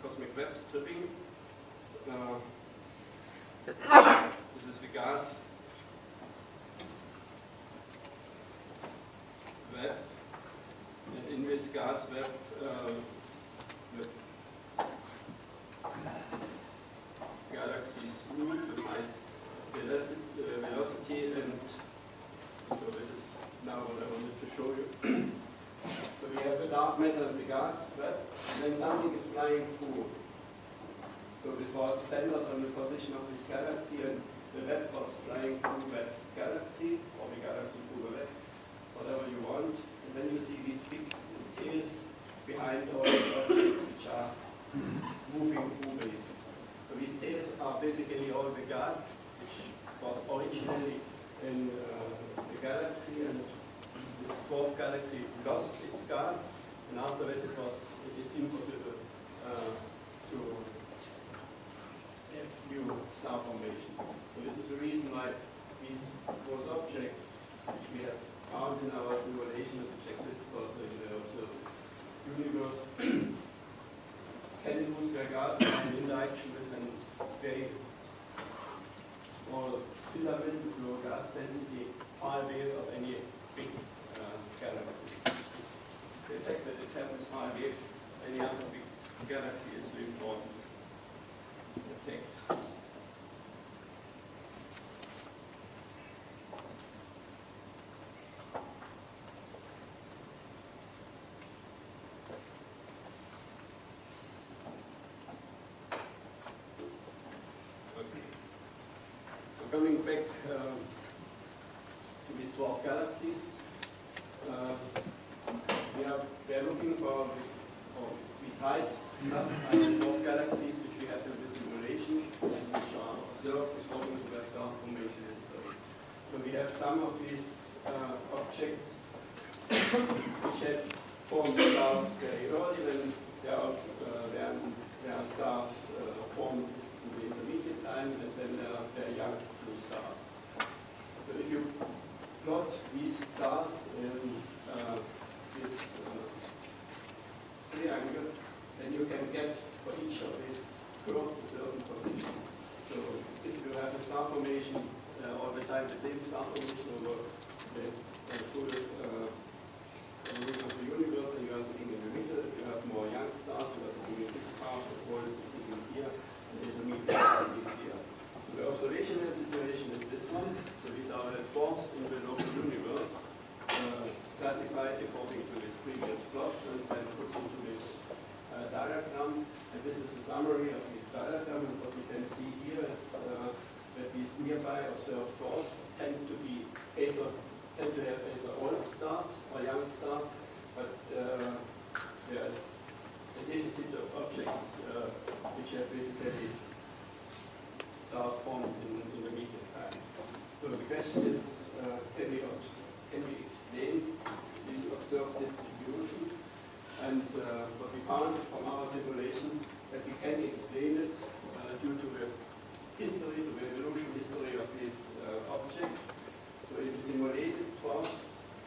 cosmic web stripping. This is the gas web. And in this gas web, galaxies move with nice velocity, and so this is now what I wanted to show you. So we have the dark matter and the gas web, and then something is flying through. So this was centered on the position of this galaxy, and the web was flying through that galaxy, or the galaxy through the web, whatever you want. And then you see these big tails behind all the objects which are moving through this. So these tails are basically all the gas which was originally in the galaxy, and this dwarf galaxy lost its gas, and after that it is impossible to have new star formation. So this is the reason why those objects which we have found in our simulation of the checklist, also in the observed universe, can lose their gas in interaction with a very small filament with low gas density far away of any big galaxy. The fact that it happens far away of any other big galaxy is the important effect. Coming back to these dwarf galaxies, we are looking for, we tried to classify the dwarf galaxies which we have in this simulation and which are observed according to their star formation history. So we have some of these objects which have formed stars very early, when there are stars formed in the intermediate time, and then there are young stars. So if you plot these stars in this triangle, then you can get for each of these curves a certain position. So if you have a star formation all the time, the same star formation over the full evolution of the universe, and you are sitting in the middle. If you have more young stars, you are sitting in this part, the world is sitting here, and the intermediate is sitting here. The observational situation is this one. So these are the dwarfs in the local universe, classified according to these previous plots, and then put into this diagram. And this is a summary of this diagram. And what we can see here is that these nearby observed dwarfs tend to have either old stars or young stars, but there is a deficit of objects which have basically stars formed in the medium time. So the question is, can we explain this observed distribution? And what we found from our simulation, that we can explain it due to the history, to the evolution history of these objects. So in the simulated dwarfs,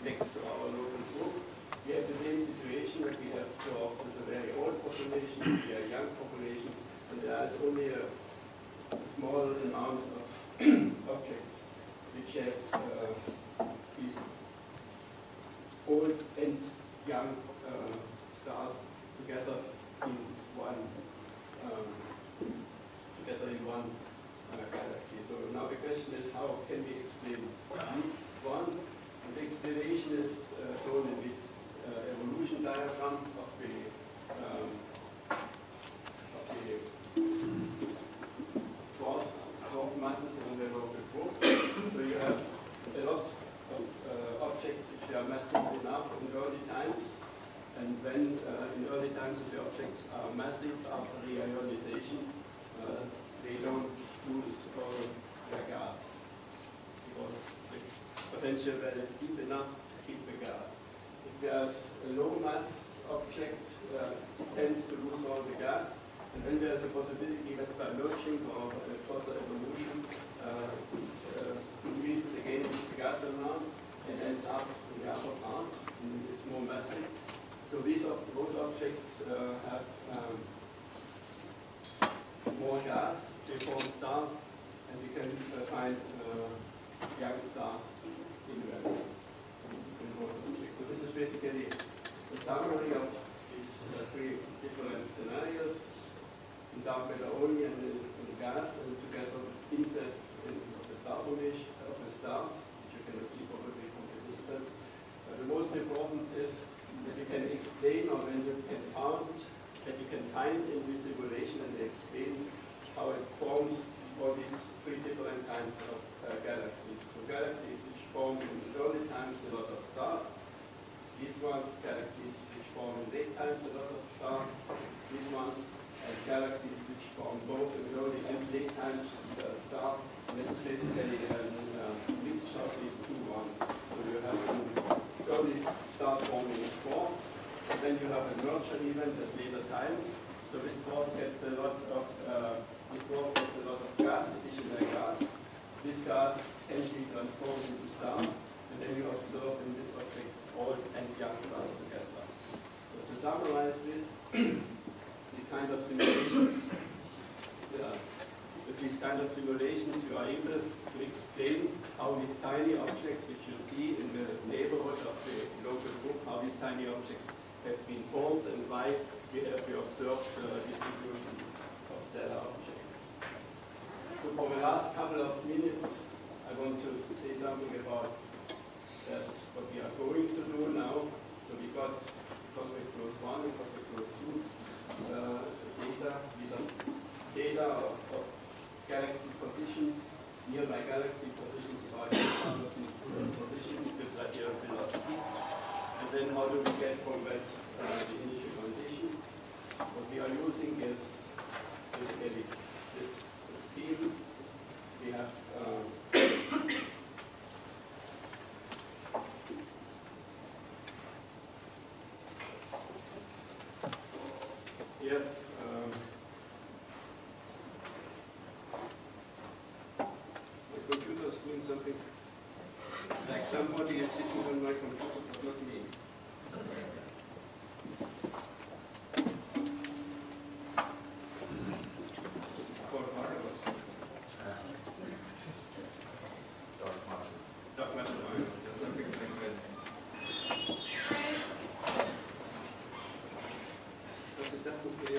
next to our local group. We have the same situation that we have also the very old population, the young population, and there is only a small amount of objects which have these old and young stars together in one galaxy. So now the question is, how can we explain this one? And the explanation is shown in this evolution diagram of the dwarf masses in the local group. So you have a lot of objects which are massive enough in early times, and when in early times the objects are massive after reionization, they don't lose all their gas because the potential well is deep enough to keep the gas. If there's a low mass object, it tends to lose all the gas, and then there's a possibility that by merging or further evolution, it increases again the gas amount and ends up in the upper part and is more massive. So those objects have more gas, they form stars, and we can find young stars in those objects. So this is basically a summary of these three different scenarios: in dark matter only and in gas, and together with insets of the star formation of the stars, which you cannot see probably from the distance. The most important is that you can explain, or when you can find in this simulation and explain how it forms all these three different kinds of galaxies. So galaxies which form in early times a lot of stars. These ones, galaxies which form in late times a lot of stars. These ones, galaxies which form both in early and late times stars. And this is basically a mixture of these two ones. So you have an early star forming form, and then you have a merger event at later times. So this dwarf gets a lot of gas, additional gas. This gas can be transformed into stars, and then you observe in this object old and young stars together. So to summarize this, these kind of simulations, with these kind of simulations, you are able to explain how these tiny objects which you see in the neighborhood of the local group, how these tiny objects have been formed and why we have observed the distribution of stellar objects. So for the last couple of minutes, I want to say something about what we are going to do now. So we got cosmic close 1 and cosmic close 2 data. These are data of galaxy positions, nearby galaxy positions, about 8,000 positions with radial velocities. And then how do we get from that the initial conditions? What we are using is basically this scheme. We have the computer is doing something like somebody is sitting on my computer, but not me. It's called virus. Dark matter virus, or something like that. Das ist okay.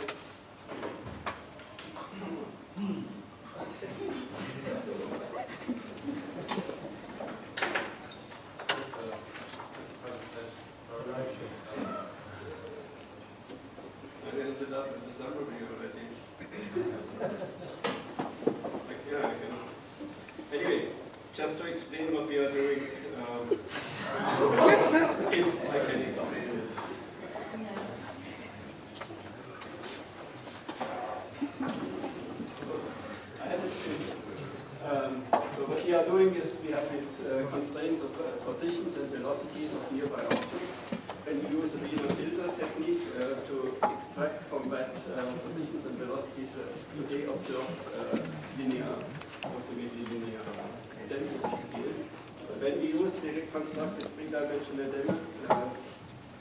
I ended up as a summary already. Anyway, just to explain what we are doing, if I can explain it. So what we are doing is we have these constraints of positions and velocities of nearby objects. And we use a linear filter technique to extract from that positions and velocities today observed linear, approximately linear density field. When we use the reconstructed frequency three-dimensional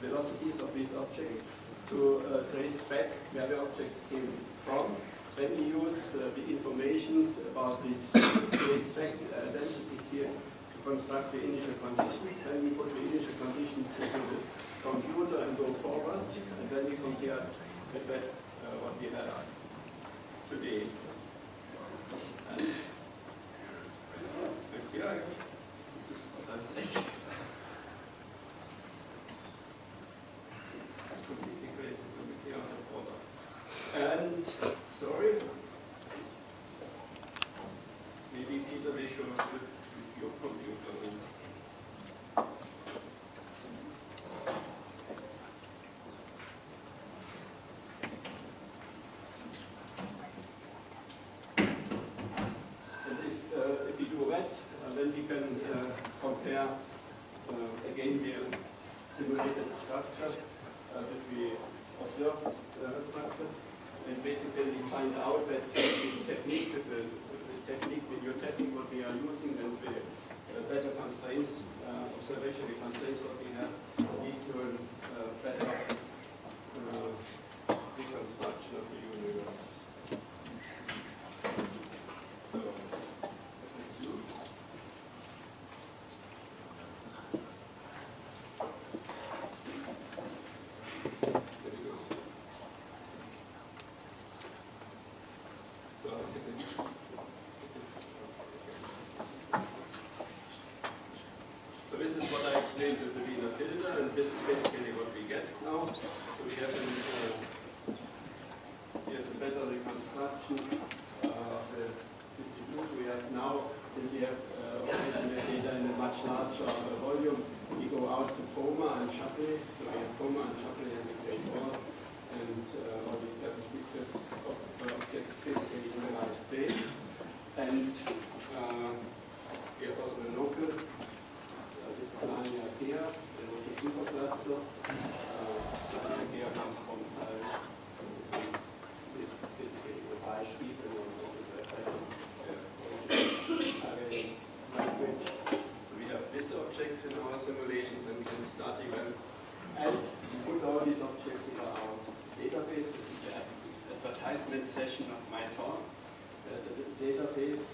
velocities of these objects to trace back where the objects came from. When we use the information about this trace back density here to construct the initial conditions, then we put the initial conditions into the computer and go forward, and then we compare with that what we have today. And yeah, this is what I said. That's completely crazy, completely out of order. And sorry, maybe Peter will show us with your computer. And if we do that, then we can compare again the simulated structures that we observed structures. And basically we find out that the technique, the new technique what we are using, and the better constraints, observational constraints what we have, lead to a better reconstruction of the universe. So, let's look. So this is what I explained with the Wiener filter, and this is basically what we get now. So we have a better reconstruction of the distribution we have now. Since we have operational data in a much larger volume, we go out to Coma and Shuttle. So we have Coma and Shuttle in the Great Wall, and all these different pictures of objects physically in the right place. And we have also a local. This is Ania Kea, the local supercluster. Ania Kea comes from this basically the high speed and also the language. So we have these objects in our simulations, and we can start events. And we put all these objects in our database. This is the advertisement session of my talk. There's a database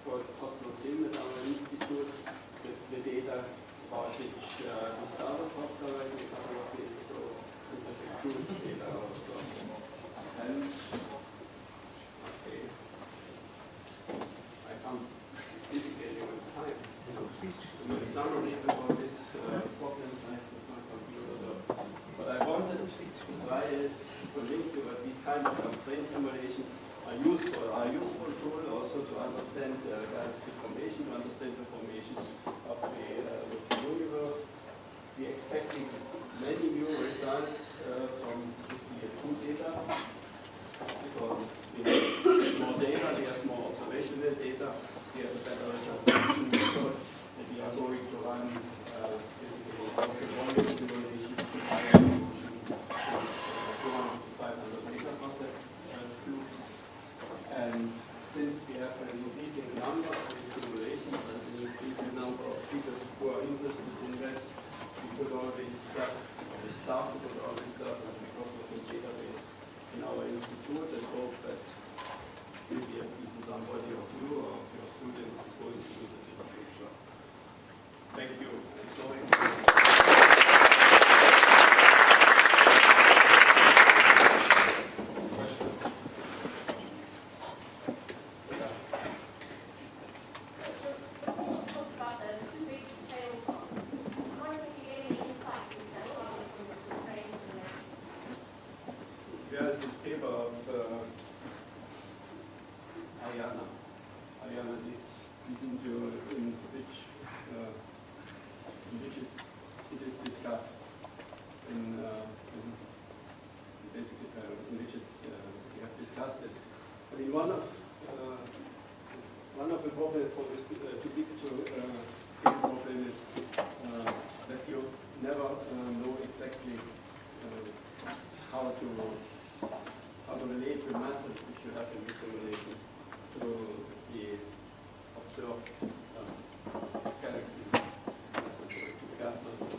called Cosmosim at our institute with the data about which Gustavo talked about a couple of days ago, and the cruise data also. And, okay, I can't physically on time. In summary about this problems I have with my computer. So what I wanted to try is to convince you that these kind of constraint simulations are useful tool also to understand galaxy formation, to understand the formation of the universe. We are expecting many new results from the CO2 data, because we have more data, we have more observational data, we have a better reconstruction method, and we are going to run basically volume simulation to higher resolution, 500 megaparsec cubes. And since we have an increasing number of these simulations and an increasing number of people who are interested in that, we put all this stuff, we start to put all this stuff in the Cosmosim database in our institute, and hope that maybe even somebody of you or of your students is going to use it in the future. Thank you. And sorry. There's this paper of Ariana, in which it is discussed in which we have discussed it. I mean, one of the problems for this too big to problem is that you never know exactly how to relate the masses which you have in the simulation to the observed galaxy, to the gas mass.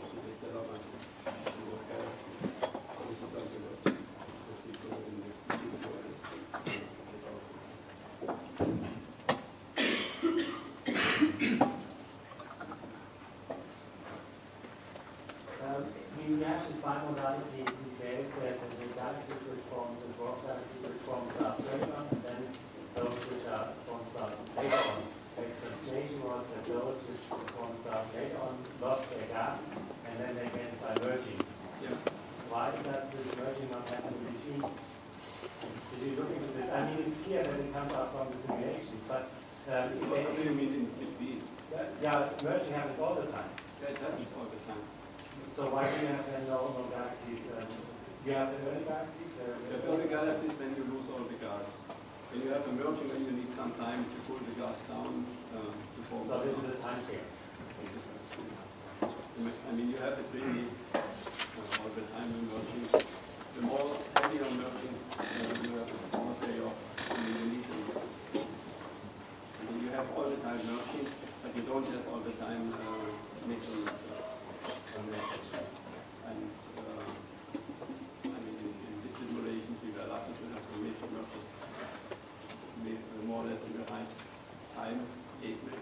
What do you mean in between? Yeah, merging happens all the time. That happens all the time. So why do you have then no galaxies? You have the early galaxies? The early galaxies, when you lose all the gas. When you have a merging, then you need some time to cool the gas down to form. So this is a time scale. I mean, you have it really all the time in merging. The more heavy on merging, you have the more payoff. I mean, you need to. I mean, you have all the time merging, but you don't have all the time mixing. And I mean, in this simulation, we were lucky to have the major mergers more or less in the right time, 8 minutes.